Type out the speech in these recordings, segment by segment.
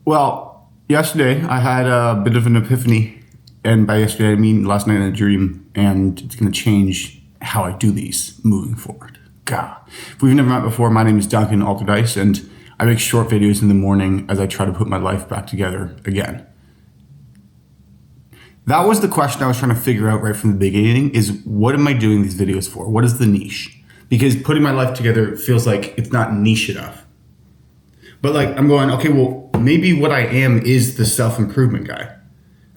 Well, yesterday I had a bit of an epiphany. And by yesterday, I mean last night in a dream. And it's going to change how I do these moving forward. God. If we've never met before, my name is Duncan Alterdice. And I make short videos in the morning as I try to put my life back together again. That was the question I was trying to figure out right from the beginning, is what am I doing these videos for? What is the niche? Because putting my life together feels like it's not niche enough. But like, I'm going, okay, well, maybe what I am is the self-improvement guy.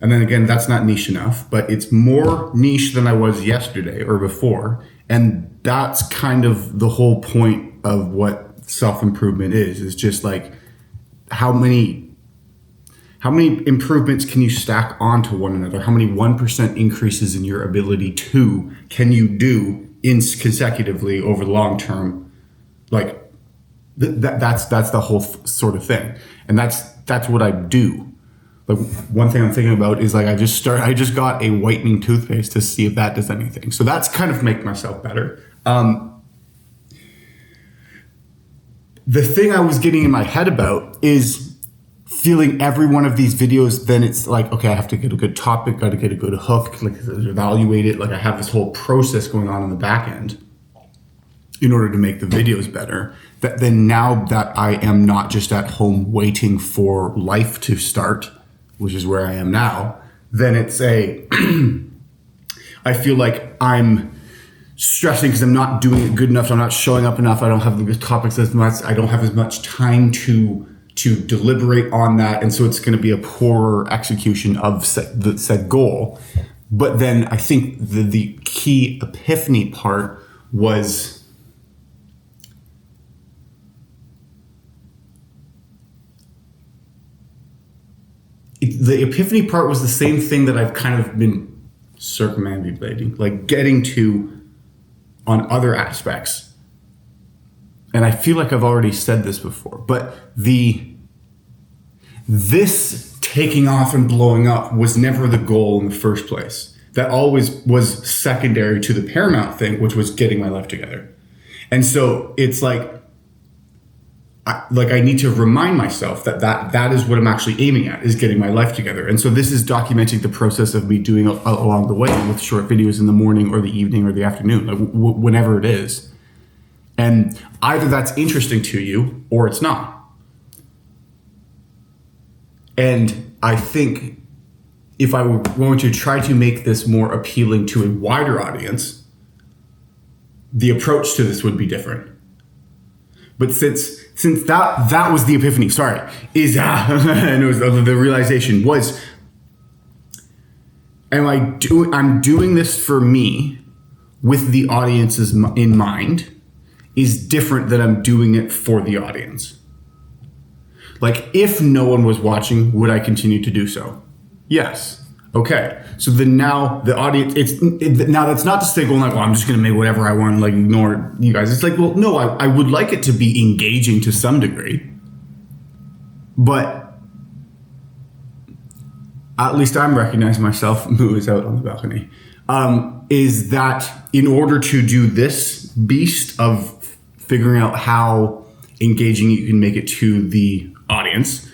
And then again, that's not niche enough, but it's more niche than I was yesterday or before. And that's kind of the whole point of what self-improvement is just like, how many improvements can you stack onto one another? How many 1% increases in your ability can you do consecutively over the long term? Like that's the whole sort of thing. And that's what I do. Like one thing I'm thinking about is like, I just got a whitening toothpaste to see if that does anything. So that's kind of make myself better. The thing I was getting in my head about is feeling every one of these videos, then it's like, okay, I have to get a good topic, got to get a good hook, like evaluate it. Like I have this whole process going on in the back end in order to make the videos better. That then now that I am not just at home waiting for life to start, which is where I am now, then it's I feel like I'm stressing because I'm not doing it good enough. I'm not showing up enough. I don't have the good topics as much. I don't have as much time to deliberate on that. And so it's going to be a poorer execution of the said goal. But then I think the key epiphany part was the same thing that I've kind of been circumambulating, like getting to on other aspects. And I feel like I've already said this before, but this taking off and blowing up was never the goal in the first place. That always was secondary to the paramount thing, which was getting my life together. And so it's like I need to remind myself that is what I'm actually aiming at, is getting my life together. And so this is documenting the process of me doing along the way with short videos in the morning or the evening or the afternoon, like whenever it is. And either that's interesting to you or it's not. And I think if I were going to try to make this more appealing to a wider audience, the approach to this would be different. But since that was the epiphany, and it was the realization was, I'm doing this for me with the audiences in mind, is different than I'm doing it for the audience. Like, if no one was watching, would I continue to do so? Yes. Okay. So then now the audience, now that's not to say going like, well, I'm just going to make whatever I want, like ignore you guys. It's like, well, no, I would like it to be engaging to some degree, but at least I'm recognizing myself, Moo is out on the balcony, is that in order to do this beast of figuring out how engaging you can make it to the audience,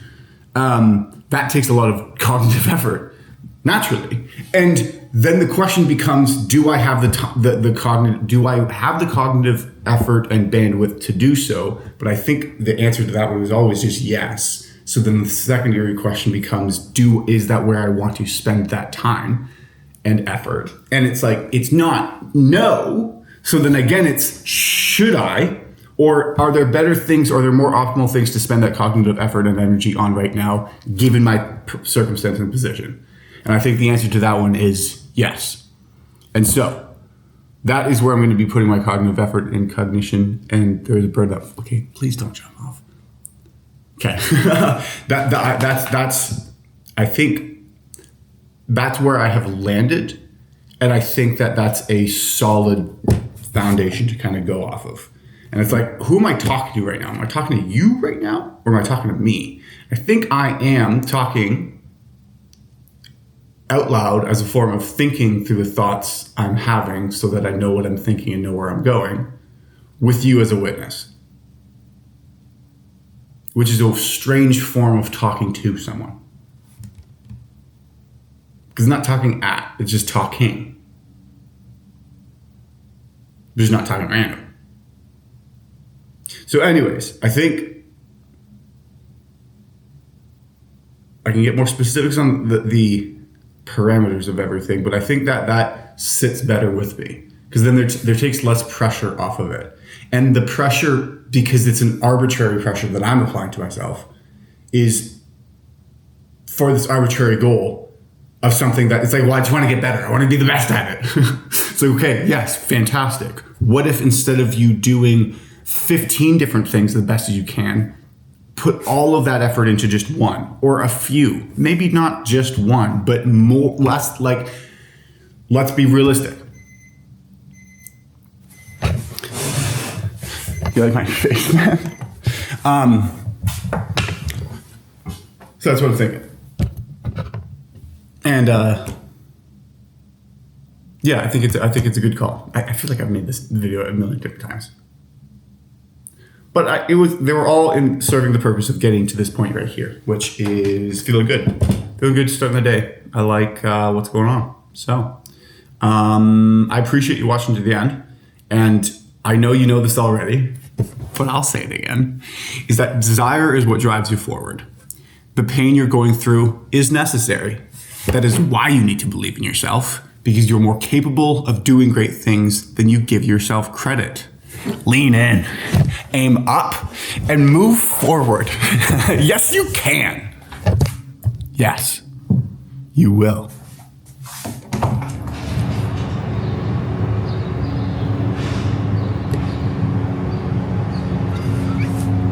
that takes a lot of cognitive effort, naturally. And then the question becomes, do I have the cognitive effort and bandwidth to do so? But I think the answer to that one is always just yes. So then the secondary question becomes, is that where I want to spend that time and effort? And it's like, it's not no. So then again, it's should I? Or are there better things, or are there more optimal things to spend that cognitive effort and energy on right now, given my circumstance and position? And I think the answer to that one is yes. And so that is where I'm going to be putting my cognitive effort and cognition. And there's a bird that, okay, please don't jump off. Okay. that's, I think that's where I have landed. And I think that's a solid foundation to kind of go off of. And it's like, who am I talking to right now? Am I talking to you right now? Or am I talking to me? I think I am talking out loud as a form of thinking through the thoughts I'm having so that I know what I'm thinking and know where I'm going, with you as a witness. which is a strange form of talking to someone. Because it's not talking at, it's just talking. It's just not talking random. So anyways, I think I can get more specifics on the parameters of everything, but I think that sits better with me. Because then there takes less pressure off of it. And the pressure, because it's an arbitrary pressure that I'm applying to myself, is for this arbitrary goal of something that it's like, well, I just want to get better. I want to be the best at it. So, okay, yes, fantastic. What if instead of you doing 15 different things the best as you can, put all of that effort into just one or a few, maybe not just one, but less, like, let's be realistic. You like my face, man? So that's what I'm thinking. And yeah, I think it's a good call. I feel like I've made this video a million different times, but they were all in serving the purpose of getting to this point right here, which is feeling good starting the day. I like what's going on. So I appreciate you watching to the end, and I know you know this already, but I'll say it again, is that desire is what drives you forward. The pain you're going through is necessary. That is why you need to believe in yourself, because you're more capable of doing great things than you give yourself credit. Lean in, aim up, and move forward. Yes, you can. Yes, you will.